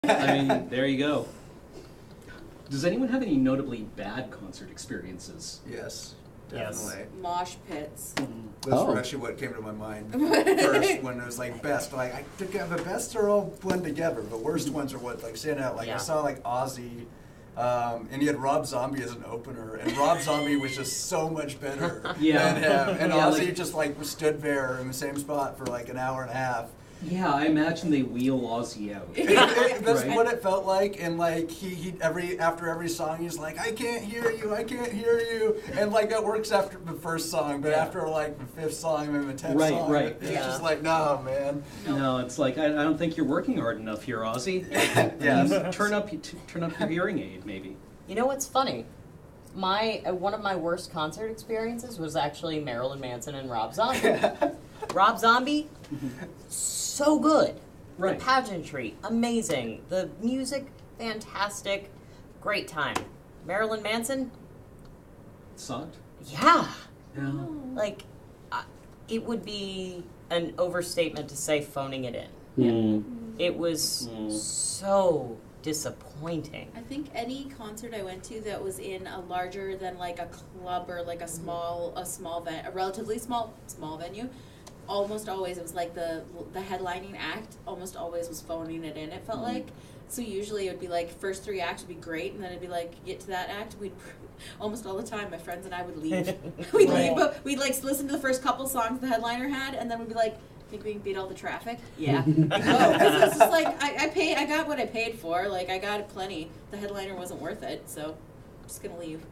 I mean, there you go. Does anyone have any notably bad concert experiences? Yes, Yes. definitely. Mosh pits. Those were actually what came to my mind first when it was like best. Like I think the best are all blend together. The worst ones are what like stand out. Like I saw like Ozzy, and he had Rob Zombie as an opener, and Rob Zombie was just so much better than him. And Ozzy just like stood there in the same spot for like an hour and a half. Yeah, I imagine they wheel Ozzy out. That's right? what it felt like, and like he after every song he's like, I can't hear you, and like that works after the first song, but after like the fifth song and the 10th song, it's just like, no, man. No, it's like I don't think you're working hard enough here, Ozzy. Turn up your hearing aid, maybe. You know what's funny? One of my worst concert experiences was actually Marilyn Manson and Rob Zombie. Rob Zombie, so good. Right. The pageantry, amazing. The music, fantastic. Great time. Marilyn Manson, Sucked? yeah. Yeah. Like, it would be an overstatement to say phoning it in. It was so disappointing. I think any concert I went to that was in a larger than like a club or like a relatively small venue, almost always it was like the headlining act almost always was phoning it in. It felt like. So usually it would be like first 3 acts would be great, and then it'd be like get to that act, we'd almost all the time my friends and I would leave. We'd leave, but we'd like listen to the first couple songs the headliner had, and then we'd be like, think we can beat all the traffic? Yeah. Because it's just like I got what I paid for. Like I got plenty. The headliner wasn't worth it, so I'm just gonna leave.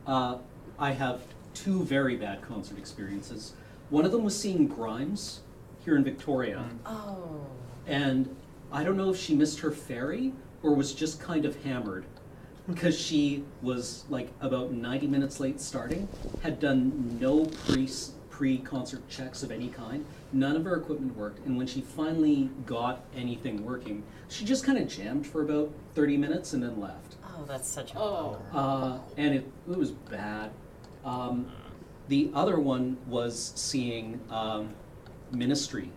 I have 2 very bad concert experiences. One of them was seeing Grimes here in Victoria. Oh. And I don't know if she missed her ferry or was just kind of hammered, because she was like about 90 minutes late starting, had done no pre-concert checks of any kind. None of her equipment worked, and when she finally got anything working, she just kind of jammed for about 30 minutes and then left. Oh, that's such a And it was bad. The other one was seeing Ministry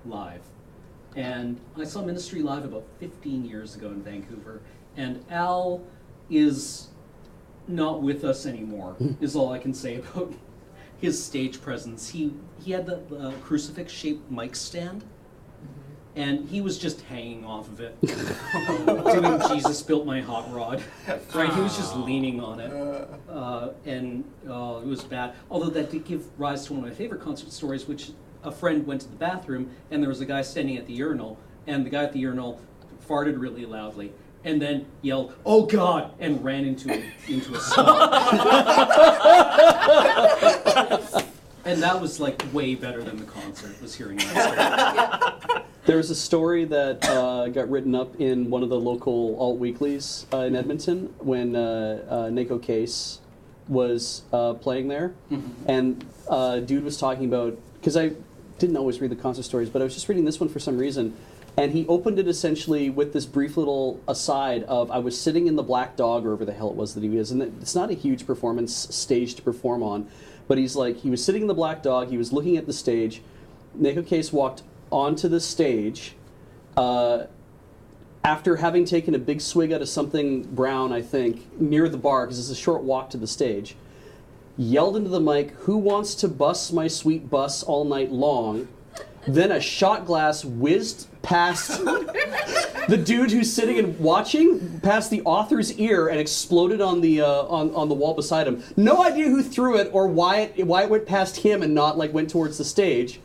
live. And I saw Ministry live about 15 years ago in Vancouver, and Al is not with us anymore, is all I can say about his stage presence. He had the crucifix-shaped mic stand, and he was just hanging off of it, doing Jesus Built My Hot Rod. Right, he was just leaning on it, and it was bad. Although that did give rise to one of my favorite concert stories, which a friend went to the bathroom, and there was a guy standing at the urinal, and the guy at the urinal farted really loudly, and then yelled, "Oh God!" and ran into a stall. And that was like way better than the concert, was hearing that story. There was a story that got written up in one of the local alt weeklies in Edmonton when Nico Case was playing there, and dude was talking about, because I didn't always read the concert stories, but I was just reading this one for some reason, and he opened it essentially with this brief little aside of, I was sitting in the Black Dog, or wherever the hell it was that he was, and it's not a huge performance stage to perform on, but he's like, he was sitting in the Black Dog, he was looking at the stage, Nico Case walked onto the stage, after having taken a big swig out of something brown, I think, near the bar, because it's a short walk to the stage, yelled into the mic, "Who wants to bus my sweet bus all night long?" Then a shot glass whizzed past the dude who's sitting and watching, past the author's ear, and exploded on the wall beside him. No idea who threw it or why it went past him and not like went towards the stage.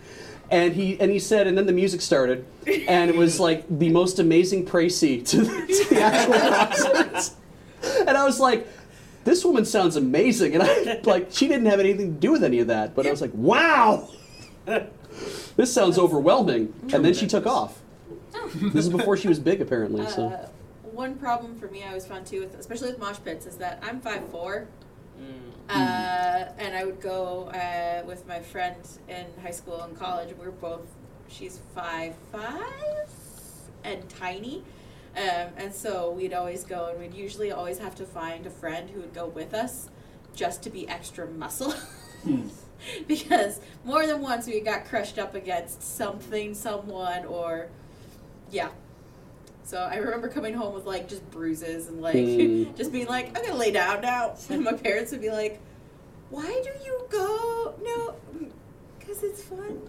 And he said, and then the music started, and it was like the most amazing précis to the actual concert. And I was like, this woman sounds amazing, and I like she didn't have anything to do with any of that, but I was like, wow, this sounds overwhelming. And then she took off. This is before she was big, apparently. So one problem for me I always found too, especially with mosh pits, is that I'm 5'4", and I would go with my friend in high school and college. We were both, she's 5'5" and tiny. And so we'd always go, and we'd usually always have to find a friend who would go with us just to be extra muscle. Because more than once we got crushed up against something, someone, or, yeah. So I remember coming home with like just bruises and like just being like, I'm gonna lay down now. And my parents would be like, why do you go? No, because it's fun.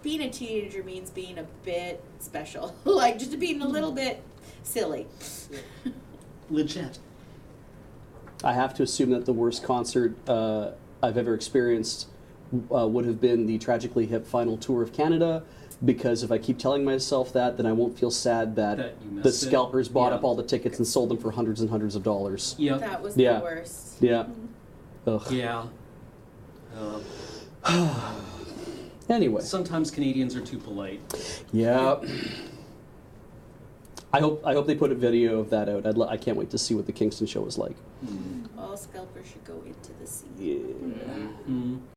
Being a teenager means being a bit special, like just being a little bit silly. Legit. I have to assume that the worst concert I've ever experienced would have been the Tragically Hip final tour of Canada, because if I keep telling myself that, then I won't feel sad that you missed the it. scalpers bought Yeah. up all the tickets and sold them for hundreds and hundreds of dollars. Yep. That was Yeah. the worst. Yeah. Ugh. Yeah. Anyway. Sometimes Canadians are too polite. Yeah. I hope they put a video of that out. I can't wait to see what the Kingston show is like. All scalpers should go into the sea. Yeah. Mm.